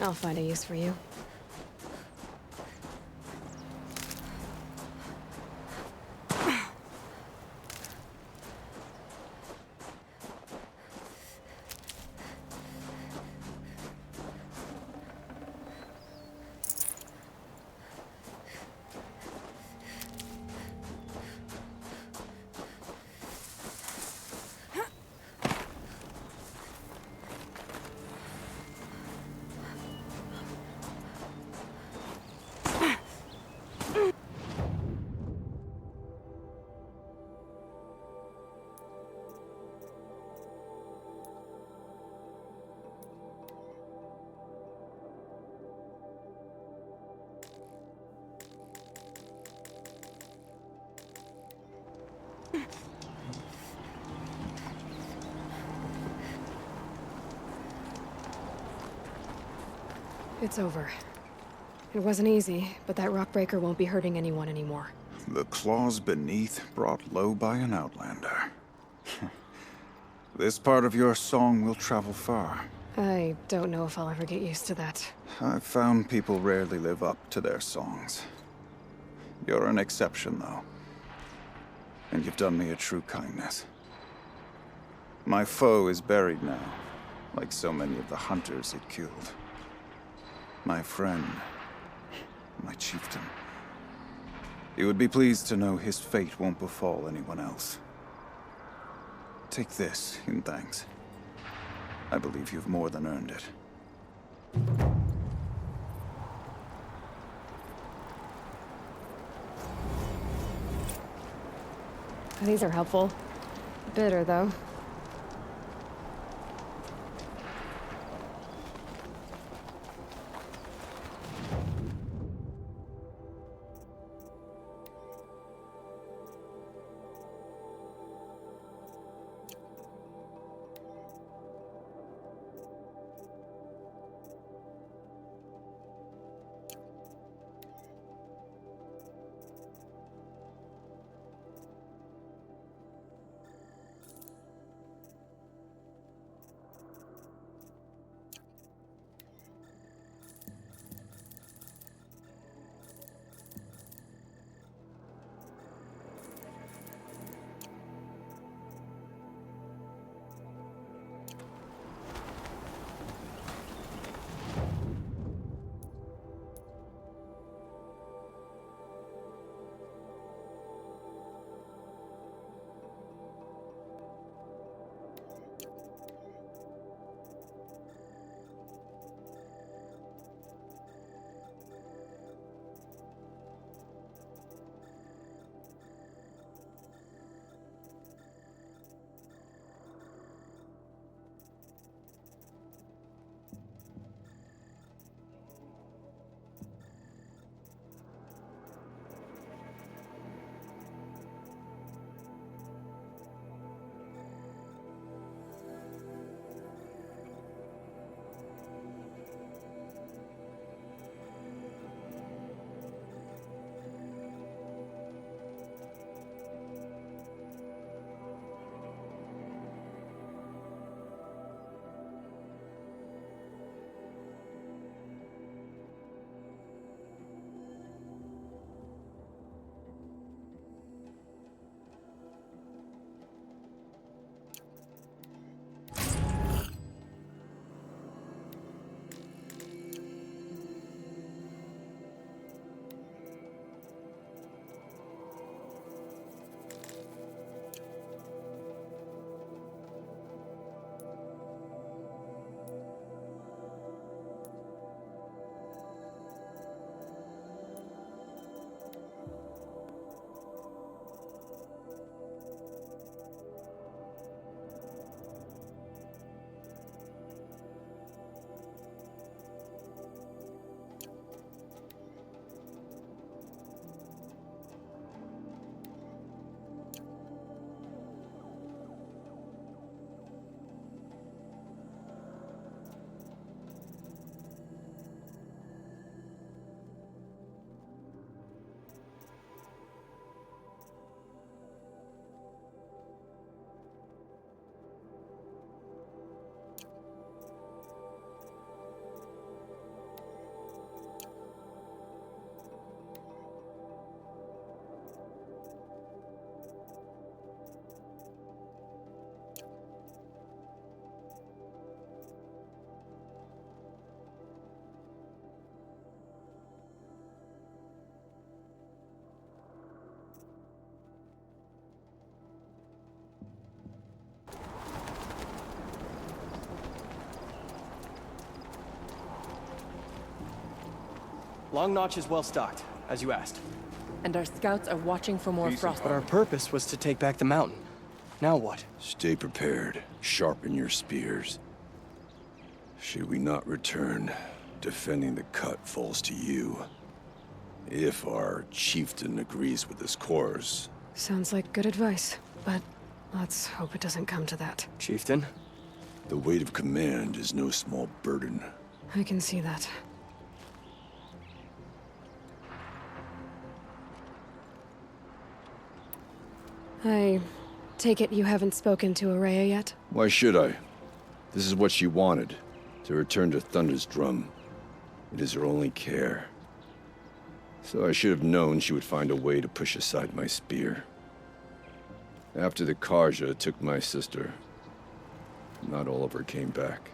I'll find a use for you. It's over. It wasn't easy, but that rock breaker won't be hurting anyone anymore. The claws beneath brought low by an outlander. This part of your song will travel far. I don't know if I'll ever get used to that. I've found people rarely live up to their songs. You're an exception, though. And you've done me a true kindness. My foe is buried now, like so many of the hunters it killed. My friend, my chieftain. You would be pleased to know his fate won't befall anyone else. Take this in thanks. I believe you've more than earned it. These are helpful. Bitter, though. Long Notch is well stocked, as you asked. And our scouts are watching for more frost. But our purpose was to take back the mountain. Now what? Stay prepared. Sharpen your spears. Should we not return, defending the cut falls to you. If our chieftain agrees with this course. Sounds like good advice, but let's hope it doesn't come to that. Chieftain? The weight of command is no small burden. I can see that. I take it you haven't spoken to Araya yet? Why should I? This is what she wanted, to return to Thunder's drum. It is her only care. So I should have known she would find a way to push aside my spear. After the Karja took my sister, not all of her came back.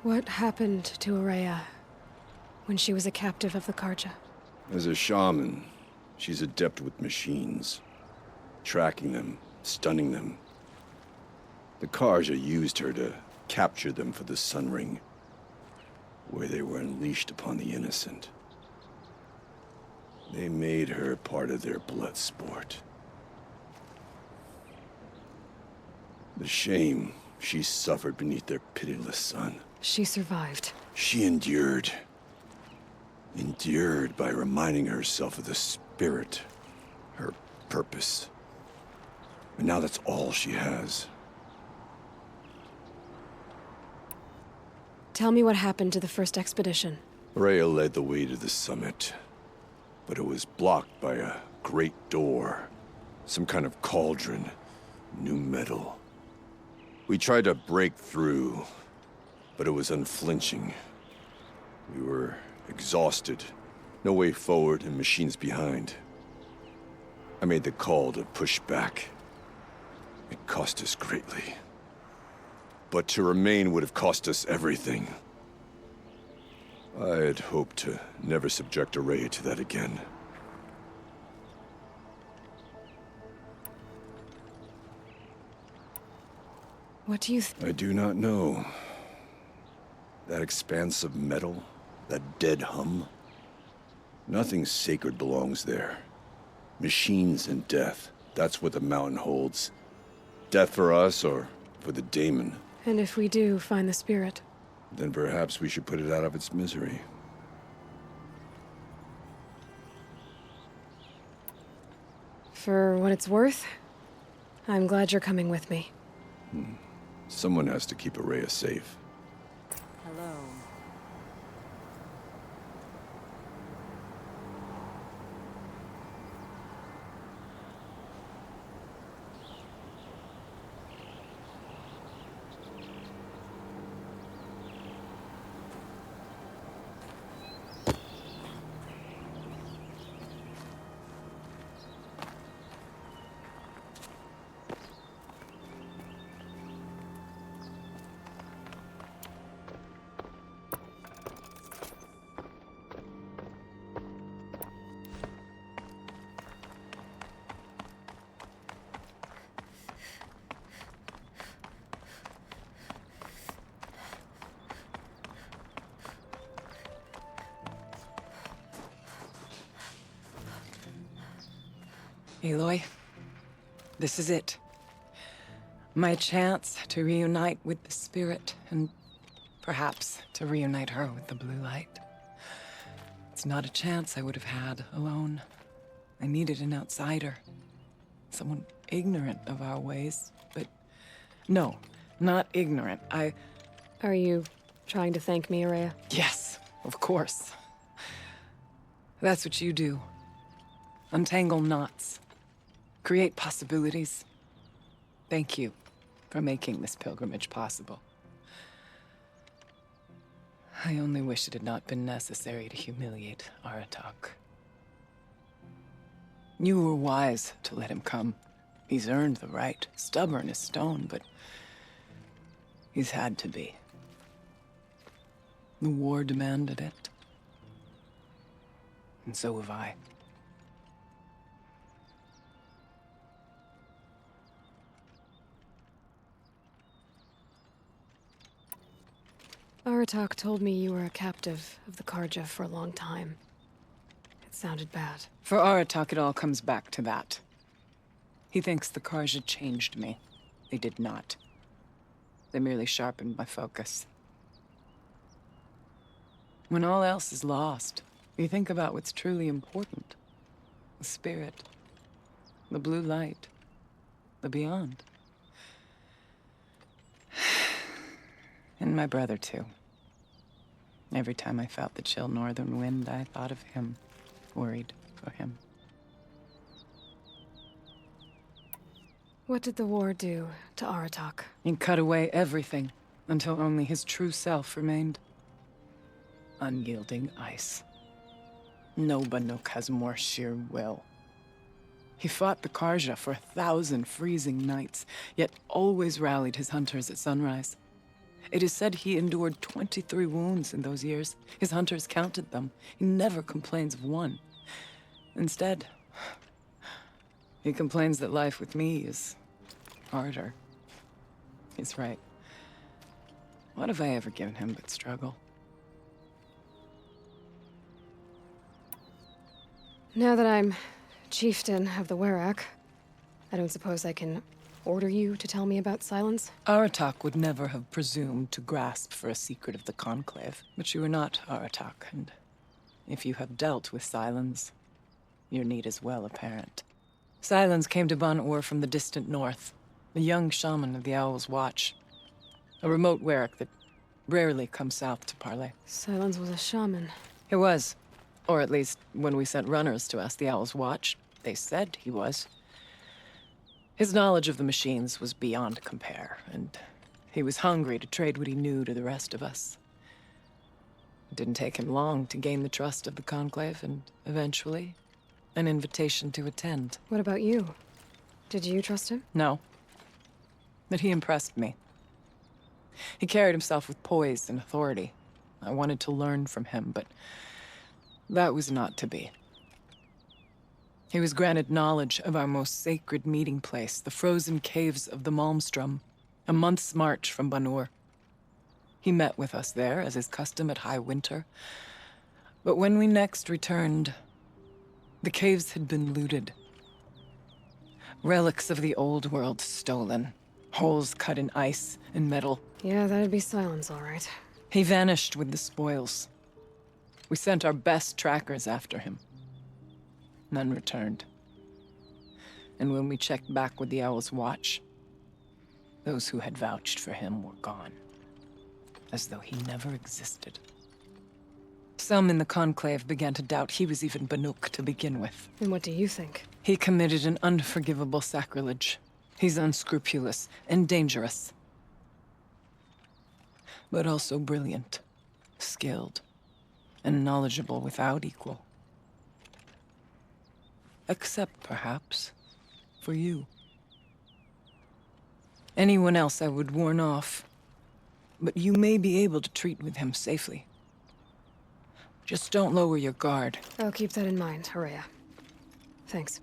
What happened to Araya when she was a captive of the Karja? As a shaman, she's adept with machines. Tracking them, stunning them. The Karja used her to capture them for the Sun Ring, where they were unleashed upon the innocent. They made her part of their blood sport. The shame she suffered beneath their pitiless sun. She survived. She endured. Endured by reminding herself of the spirit, her purpose. And now that's all she has. Tell me what happened to the first expedition. Rhea led the way to the summit, but it was blocked by a great door. Some kind of cauldron, new metal. We tried to break through, but it was unflinching. We were exhausted, no way forward and machines behind. I made the call to push back. It cost us greatly. But to remain would have cost us everything. I had hoped to never subject Araya to that again. What do you I do not know. That expanse of metal, that dead hum. Nothing sacred belongs there. Machines and death, that's what the mountain holds. Death for us or for the daemon. And if we do find the spirit? Then perhaps we should put it out of its misery. For what it's worth, I'm glad you're coming with me. Someone has to keep Araya safe. Hello. Aloy, this is it. My chance to reunite with the spirit, and perhaps to reunite her with the blue light. It's not a chance I would have had alone. I needed an outsider. Someone ignorant of our ways, but no, not ignorant. Are you trying to thank me, Araya? Yes, of course. That's what you do. Untangle knots. Create possibilities. Thank you for making this pilgrimage possible. I only wish it had not been necessary to humiliate Aratak. You were wise to let him come. He's earned the right. Stubborn as stone, but he's had to be. The war demanded it. And so have I. Aratak told me you were a captive of the Karja for a long time. It sounded bad. For Aratak, it all comes back to that. He thinks the Karja changed me. They did not. They merely sharpened my focus. When all else is lost, you think about what's truly important. The spirit. The blue light. The beyond. And my brother, too. Every time I felt the chill northern wind, I thought of him. Worried for him. What did the war do to Aratak? He cut away everything, until only his true self remained. Unyielding ice. No Banuk has more sheer will. He fought the Karja for 1,000 freezing nights, yet always rallied his hunters at sunrise. It is said he endured 23 wounds in those years. His hunters counted them. He never complains of one. Instead, he complains that life with me is harder. He's right. What have I ever given him but struggle? Now that I'm chieftain of the Werak, I don't suppose I can order you to tell me about Silence? Aratak would never have presumed to grasp for a secret of the Conclave. But you are not Aratak, and if you have dealt with Silence, your need is well apparent. Silence came to Ban-Ur from the distant north, a young shaman of the Owl's Watch. A remote Werak that rarely comes south to parley. Silence was a shaman. He was. Or at least, when we sent runners to ask the Owl's Watch, they said he was. His knowledge of the machines was beyond compare, and he was hungry to trade what he knew to the rest of us. It didn't take him long to gain the trust of the Conclave, and eventually, an invitation to attend. What about you? Did you trust him? No. But he impressed me. He carried himself with poise and authority. I wanted to learn from him, but that was not to be. He was granted knowledge of our most sacred meeting place, the frozen caves of the Malmstrom, a month's march from Ban-Ur. He met with us there, as is custom at high winter. But when we next returned, the caves had been looted. Relics of the old world stolen. Holes cut in ice and metal. Yeah, that'd be Silence, all right. He vanished with the spoils. We sent our best trackers after him. None returned. And when we checked back with the Owl's Watch, those who had vouched for him were gone. As though he never existed. Some in the Conclave began to doubt he was even Banuk to begin with. And what do you think? He committed an unforgivable sacrilege. He's unscrupulous and dangerous. But also brilliant, skilled, and knowledgeable without equal. Except, perhaps, for you. Anyone else I would warn off, but you may be able to treat with him safely. Just don't lower your guard. I'll keep that in mind, Horea. Thanks.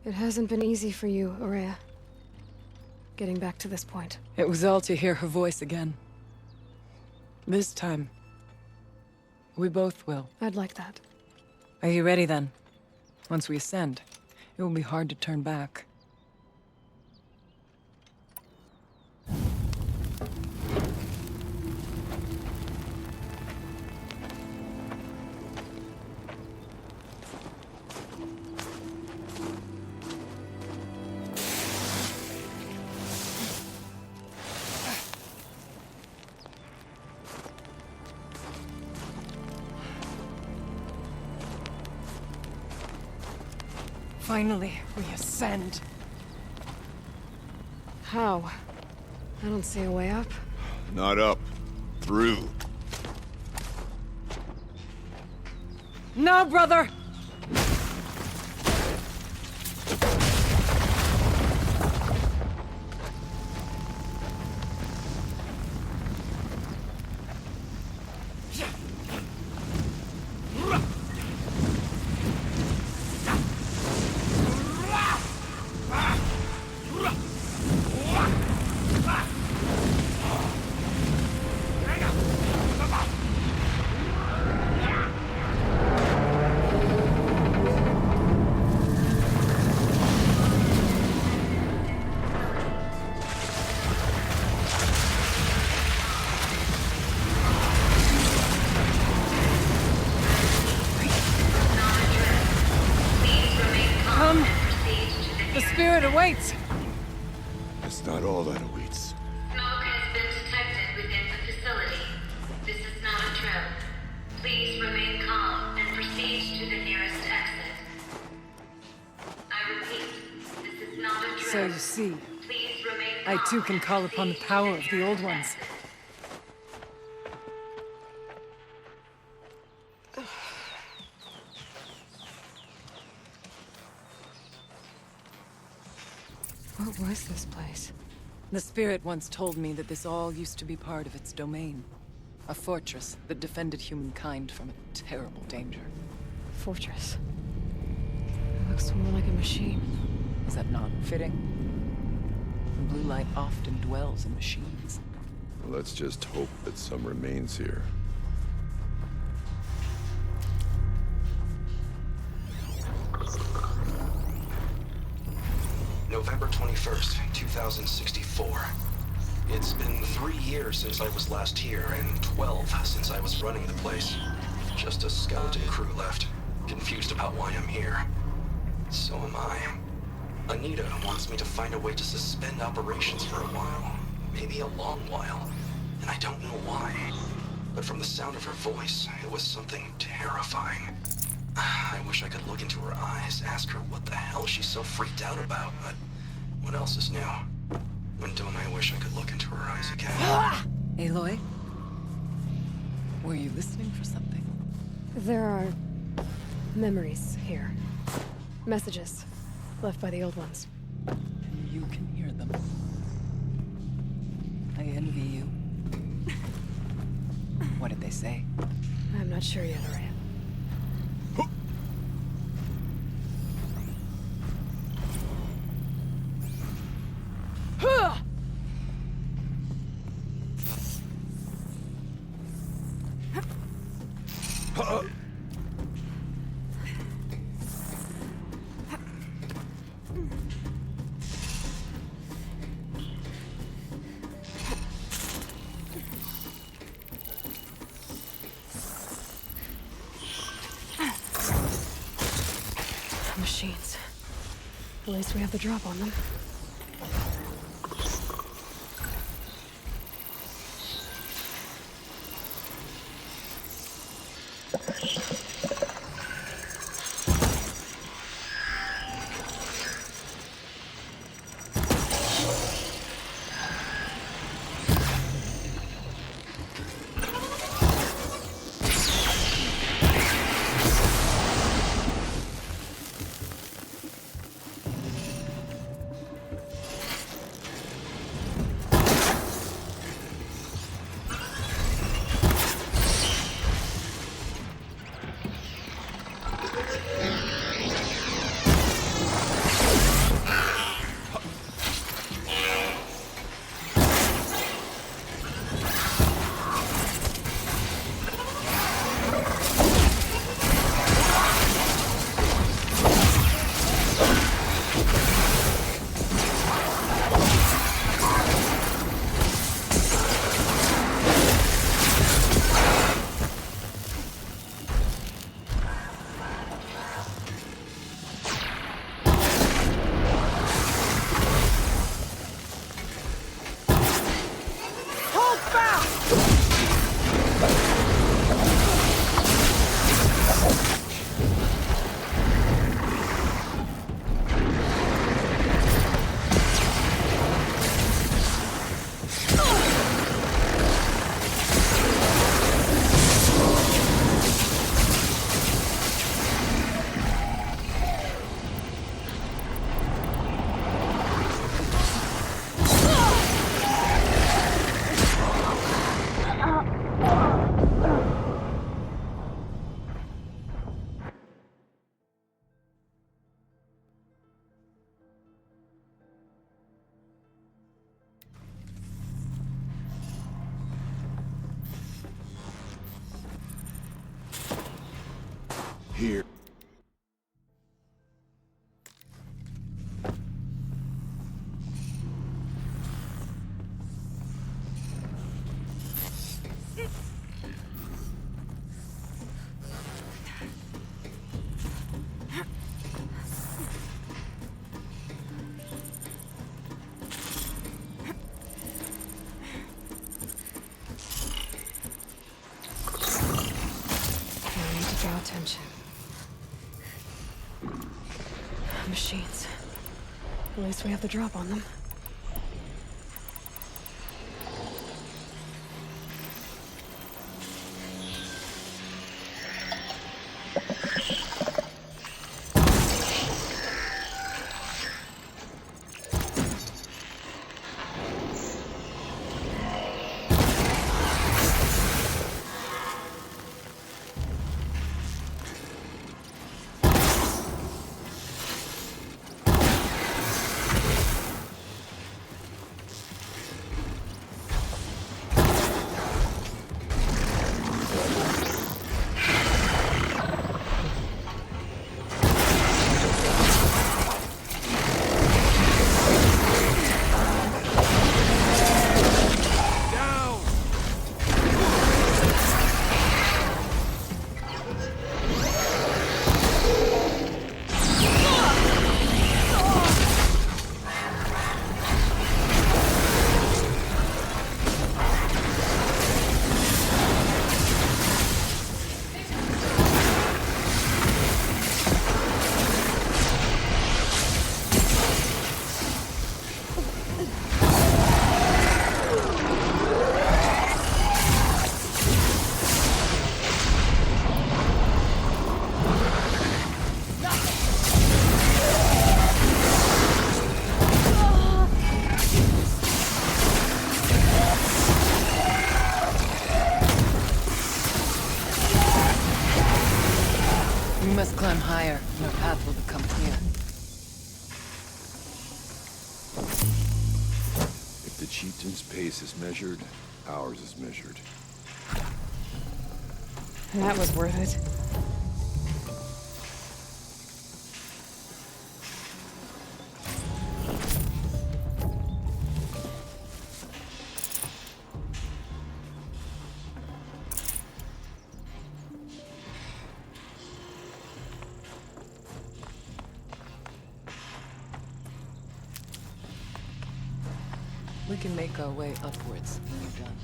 It hasn't been easy for you, Aurea. Getting back to this point. It was all to hear her voice again. This time, we both will. I'd like that. Are you ready then? Once we ascend, it will be hard to turn back. Finally, we ascend. How? I don't see a way up. Not up. Through. No, brother! The spirit awaits! It's not all that awaits. Smoke has been detected within the facility. This is not a drill. Please remain calm and proceed to the nearest exit. I repeat, this is not a drill. So you see, Please remain I calm too can and call upon the proceed to power of the old nearest ones. exit. What was this place? The spirit once told me that this all used to be part of its domain. A fortress that defended humankind from a terrible danger. Fortress. It looks more like a machine. Is that not fitting? The blue light often dwells in machines. Let's just hope that some remains here. November 21st, 2064. It's been 3 years since I was last here, and 12 since I was running the place. Just a skeleton crew left, confused about why I'm here. So am I. Anita wants me to find a way to suspend operations for a while. Maybe a long while. And I don't know why. But from the sound of her voice, it was something terrifying. I wish I could look into her eyes, ask her what the hell she's so freaked out about, but what else is new? And don't I wish I could look into her eyes again? Aloy? Were you listening for something? There are memories here. Messages left by the old ones. And you can hear them. I envy you. What did they say? I'm not sure yet, Araya. Machines. At least we have the drop on them. Here. attention. Machines. At least we have the drop on them. We must climb higher, and our path will become clear. If the chieftain's pace is measured, ours is measured. And that was worth it. We can make our way upwards when we're done.